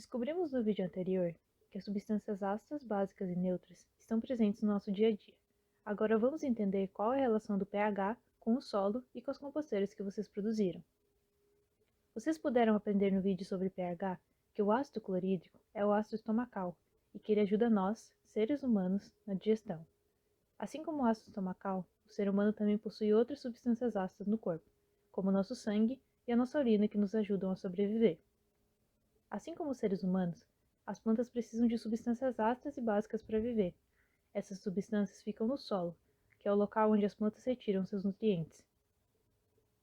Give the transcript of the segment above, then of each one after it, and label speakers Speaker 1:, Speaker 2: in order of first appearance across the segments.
Speaker 1: Descobrimos no vídeo anterior que as substâncias ácidas, básicas e neutras estão presentes no nosso dia a dia. Agora vamos entender qual é a relação do pH com o solo e com as composteiras que vocês produziram. Vocês puderam aprender no vídeo sobre pH que o ácido clorídrico é o ácido estomacal e que ele ajuda nós, seres humanos, na digestão. Assim como o ácido estomacal, o ser humano também possui outras substâncias ácidas no corpo, como o nosso sangue e a nossa urina que nos ajudam a sobreviver. Assim como os seres humanos, as plantas precisam de substâncias ácidas e básicas para viver. Essas substâncias ficam no solo, que é o local onde as plantas retiram seus nutrientes.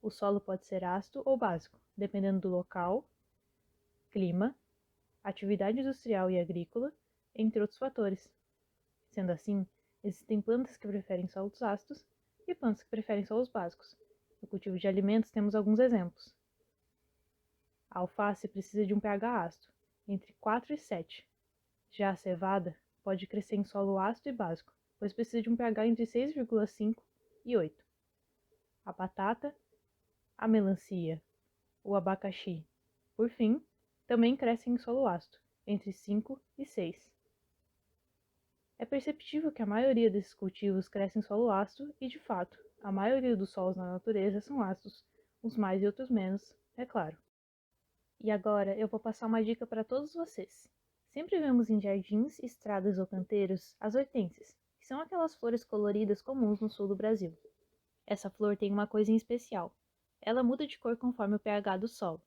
Speaker 1: O solo pode ser ácido ou básico, dependendo do local, clima, atividade industrial e agrícola, entre outros fatores. Sendo assim, existem plantas que preferem solos ácidos e plantas que preferem solos básicos. No cultivo de alimentos temos alguns exemplos. A alface precisa de um pH ácido, entre 4 e 7. Já a cevada pode crescer em solo ácido e básico, pois precisa de um pH entre 6,5 e 8. A batata, a melancia, o abacaxi, por fim, também crescem em solo ácido, entre 5 e 6. É perceptível que a maioria desses cultivos cresce em solo ácido e, de fato, a maioria dos solos na natureza são ácidos, uns mais e outros menos, é claro. E agora eu vou passar uma dica para todos vocês. Sempre vemos em jardins, estradas ou canteiros as hortênsias, que são aquelas flores coloridas comuns no sul do Brasil. Essa flor tem uma coisa em especial. Ela muda de cor conforme o pH do solo.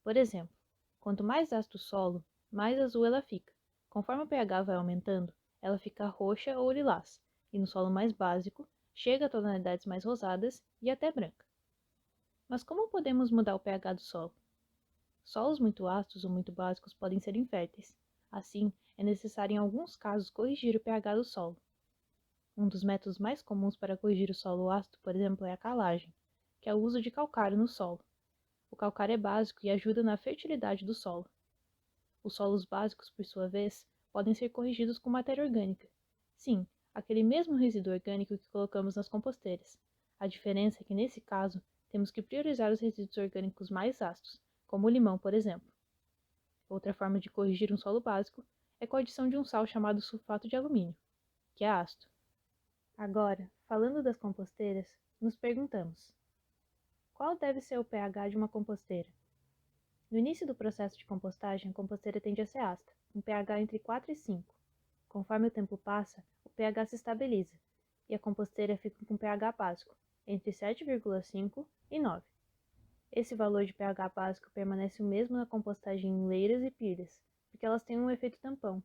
Speaker 1: Por exemplo, quanto mais ácido o solo, mais azul ela fica. Conforme o pH vai aumentando, ela fica roxa ou lilás, e no solo mais básico, chega a tonalidades mais rosadas e até branca. Mas como podemos mudar o pH do solo? Solos muito ácidos ou muito básicos podem ser inférteis. Assim, é necessário em alguns casos corrigir o pH do solo. Um dos métodos mais comuns para corrigir o solo ácido, por exemplo, é a calagem, que é o uso de calcário no solo. O calcário é básico e ajuda na fertilidade do solo. Os solos básicos, por sua vez, podem ser corrigidos com matéria orgânica. Sim, aquele mesmo resíduo orgânico que colocamos nas composteiras. A diferença é que, nesse caso, temos que priorizar os resíduos orgânicos mais ácidos, como o limão, por exemplo. Outra forma de corrigir um solo básico é com a adição de um sal chamado sulfato de alumínio, que é ácido. Agora, falando das composteiras, nos perguntamos: qual deve ser o pH de uma composteira? No início do processo de compostagem, a composteira tende a ser ácida, com pH entre 4 e 5. Conforme o tempo passa, o pH se estabiliza, e a composteira fica com pH básico, entre 7,5 e 9. Esse valor de pH básico permanece o mesmo na compostagem em leiras e pilhas, porque elas têm um efeito tampão,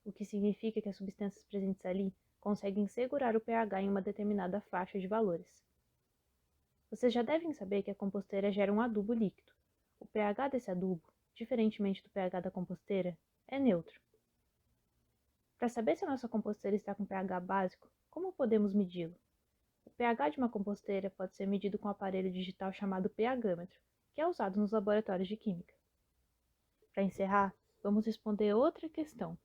Speaker 1: o que significa que as substâncias presentes ali conseguem segurar o pH em uma determinada faixa de valores. Vocês já devem saber que a composteira gera um adubo líquido. O pH desse adubo, diferentemente do pH da composteira, é neutro. Para saber se a nossa composteira está com pH básico, como podemos medi-lo? O pH de uma composteira pode ser medido com um aparelho digital chamado pH-gâmetro, que é usado nos laboratórios de química. Para encerrar, vamos responder outra questão.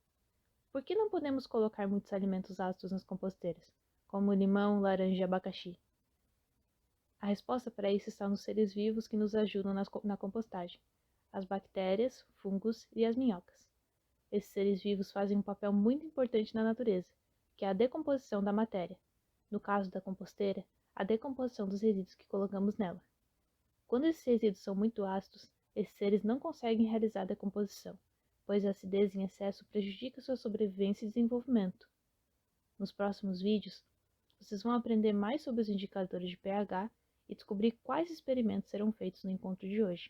Speaker 1: Por que não podemos colocar muitos alimentos ácidos nas composteiras, como limão, laranja e abacaxi? A resposta para isso está nos seres vivos que nos ajudam na compostagem: as bactérias, fungos e as minhocas. Esses seres vivos fazem um papel muito importante na natureza, que é a decomposição da matéria. No caso da composteira, a decomposição dos resíduos que colocamos nela. Quando esses resíduos são muito ácidos, esses seres não conseguem realizar a decomposição, pois a acidez em excesso prejudica sua sobrevivência e desenvolvimento. Nos próximos vídeos, vocês vão aprender mais sobre os indicadores de pH e descobrir quais experimentos serão feitos no encontro de hoje.